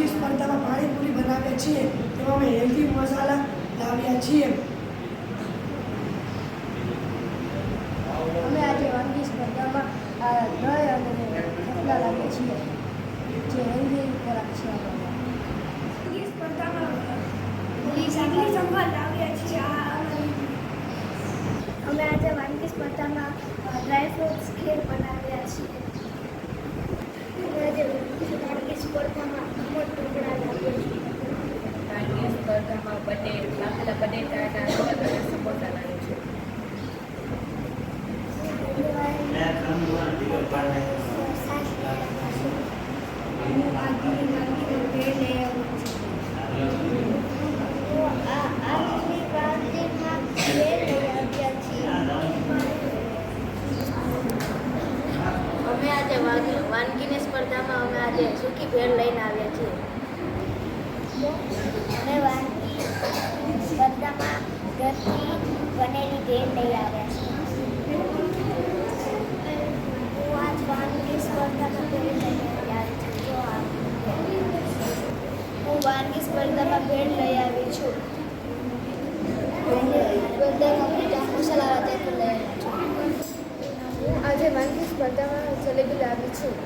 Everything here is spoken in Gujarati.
વાનગી સ્પર્ધામાં પાણીપુરી બનાવ્યા છીએ તેમાં અમે હેલ્ધી મસાલા લાવ્યા છીએ. અમે આજે વાનગી સ્પર્ધામાં દહીં અને થેપલા લાવ્યા છીએ જે હેલ્ધી ખોરાક છે. વાનગી સ્પર્ધામાં ઇડલી સંભાર લાવ્યા છીએ. અમે આજે વાનગી સ્પર્ધામાં ડ્રાયફ્રૂટ્સ ખીર બનાવ્યા છીએ. અમે આજે વાનગી સ્પર્ધામાં ખમણ ઢોકળા લાવ્યા છીએ. વાનગી સ્પર્ધામાં બાફેલા બટેટાના અને સમોસા લાવ્યા છે. અમે આજે વાનગીની સ્પર્ધામાં અમે આજે સૂકી ભેળ લઈને આવ્યા છીએ. અમે વાનગી સ્પર્ધામાં ઘરથી બનેલી ભેળ લઈ આવ્યા છીએ. હું આજ વાનગી સ્પર્ધામાં ભેળ લઈ આવી છું. હું વાનગી સ્પર્ધામાં ભેળ લઈ આવી છું. સ્પર્ધામાં મીઠા મસાલા લઈ આવી છું. હું આજે વાનગી સ્પર્ધામાં જલેબી લાવી છું.